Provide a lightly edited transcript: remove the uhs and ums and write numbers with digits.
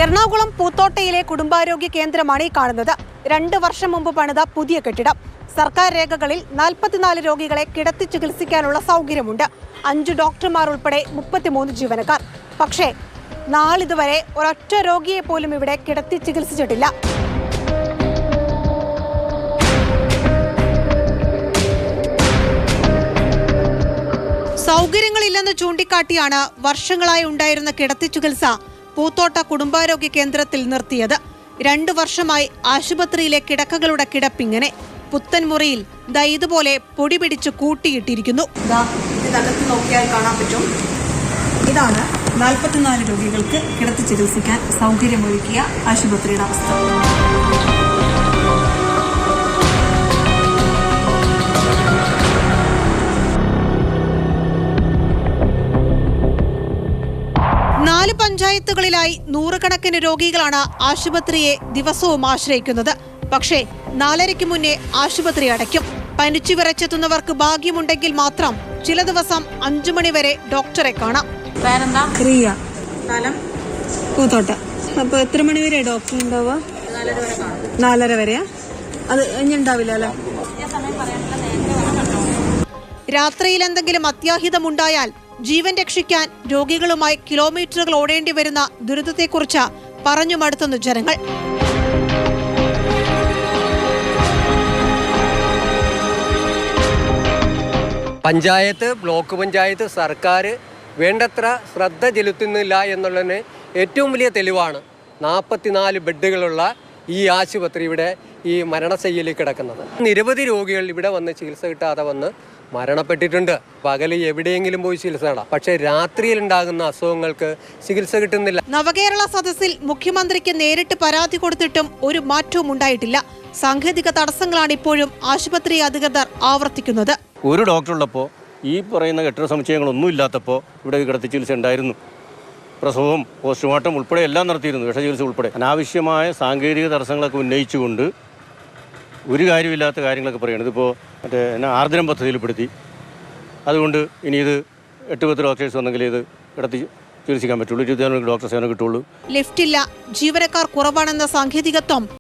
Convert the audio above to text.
എറണാകുളം പൂത്തോട്ടയിലെ കുടുംബാരോഗ്യ കേന്ദ്രമാണ് ഈ കാണുന്നത്. 2 വർഷം മുമ്പ് പണിത പുതിയ കെട്ടിടം. സർക്കാർ രേഖകളിൽ 44 രോഗികളെ കിടത്തി ചികിത്സിക്കാനുള്ള സൗകര്യമുണ്ട്. 5 ഡോക്ടർമാർ ഉൾപ്പെടെ 33 ജീവനക്കാർ. പക്ഷേ നാളിതുവരെ ഒരൊറ്റ രോഗിയെ പോലും ഇവിടെ കിടത്തി ചികിത്സിച്ചിട്ടില്ല. സൗകര്യങ്ങളില്ലെന്ന് ചൂണ്ടിക്കാട്ടിയാണ് വർഷങ്ങളായി ഉണ്ടായിരുന്ന കിടത്തി ചികിത്സ പൂത്തോട്ട കുടുംബാരോഗ്യ കേന്ദ്രത്തിൽ നിർത്തിയത്. 2 വർഷമായി ആശുപത്രിയിലെ കിടക്കകളുടെ കിടപ്പിങ്ങനെ. പുത്തൻ മുറിയിൽ ഇതുപോലെ പൊടി പിടിച്ച് കൂട്ടിയിട്ടിരിക്കുന്നു. ഇതിനകത്ത് നോക്കിയാൽ കാണാൻ പറ്റും. ഇതാണ് 44 രോഗികൾക്ക് കിടത്തി ചികിത്സിക്കാൻ സൗകര്യമൊരുക്കിയ ആശുപത്രിയുടെ അവസ്ഥ. പഞ്ചായത്തുകളിലായി നൂറുകണക്കിന് രോഗികളാണ് ആശുപത്രിയെ ദിവസവും ആശ്രയിക്കുന്നത്. പക്ഷേ 4:30 മുന്നേ ആശുപത്രി അടയ്ക്കും. പനിച്ചു വിറച്ചെത്തുന്നവർക്ക് ഭാഗ്യമുണ്ടെങ്കിൽ മാത്രം ചില ദിവസം 5 മണി വരെ ഡോക്ടറെ കാണാം. റിയ, സ്ഥലം പൂത്തോട്ട. അപ്പൊ എത്ര മണി വരെ ഡോക്ടർ ഉണ്ടാവുക? 4:30 വരെയാ? അത് ഇനി ഉണ്ടാവില്ല അല്ലേ? രാത്രിയിൽ എന്തെങ്കിലും അത്യാഹിതമുണ്ടായാൽ ജീവൻ രക്ഷിക്കാൻ രോഗികളുമായി കിലോമീറ്ററുകൾ ഓടേണ്ടി വരുന്ന ദുരിതത്തെക്കുറിച്ച് പറഞ്ഞു മടുത്തുന്നു ജനങ്ങൾ. പഞ്ചായത്ത്, ബ്ലോക്ക് പഞ്ചായത്ത്, സർക്കാർ വേണ്ടത്ര ശ്രദ്ധ ചെലുത്തുന്നില്ല എന്നുള്ളതിന് ഏറ്റവും വലിയ തെളിവാണ് 44 ബെഡുകളുള്ള ഈ ആശുപത്രി ഇവിടെ ഈ മരണശയ്യയിൽ കിടക്കുന്നത്. നിരവധി രോഗികൾ ഇവിടെ വന്ന് ചികിത്സ കിട്ടാതെ വന്ന് മരണപ്പെട്ടിട്ടുണ്ട്. പകല് എവിടെയെങ്കിലും പോയി ചികിത്സ നേടാം, പക്ഷേ രാത്രിയിൽ ഉണ്ടാകുന്ന അസുഖങ്ങൾക്ക് ചികിത്സ കിട്ടുന്നില്ല. നവകേരള സദസ്സിൽ മുഖ്യമന്ത്രിക്ക് നേരിട്ട് പരാതി കൊടുത്തിട്ടും ഒരു മാറ്റവും ഉണ്ടായിട്ടില്ല. സാങ്കേതിക തടസ്സങ്ങളാണ് ഇപ്പോഴും ആശുപത്രി അധികൃതർ ആവർത്തിക്കുന്നത്. ഒരു ഡോക്ടറുള്ളപ്പോൾ ഈ പറയുന്ന കെട്ടിട സമുച്ചയങ്ങളൊന്നും ഇല്ലാത്തപ്പോൾ ഇവിടെ കിടത്തി ചികിത്സ ഉണ്ടായിരുന്നു. പ്രസവവും പോസ്റ്റ്മോർട്ടം ഉൾപ്പെടെ എല്ലാം നടത്തിയിരുന്നു, വിഷചികിത്സ ഉൾപ്പെടെ. അനാവശ്യമായ സാങ്കേതിക തടസ്സങ്ങളൊക്കെ ഉന്നയിച്ചുകൊണ്ട് ഒരു കാര്യമില്ലാത്ത കാര്യങ്ങളൊക്കെ പറയുന്നത്. ഇതിപ്പോൾ മറ്റേ ആർദ്രം പദ്ധതിയിൽപ്പെടുത്തി. അതുകൊണ്ട് ഇനി ഇത് 8-10 ഡോക്ടേഴ്സ് വന്നെങ്കിൽ ഇത് കിടത്തി ചികിത്സിക്കാൻ പറ്റുള്ളൂ. 24 ഡോക്ടർ സേവനം കിട്ടുള്ളൂ. ലിഫ്റ്റില്ല, ജീവനക്കാർ കുറവാണെന്ന സാങ്കേതികത്വം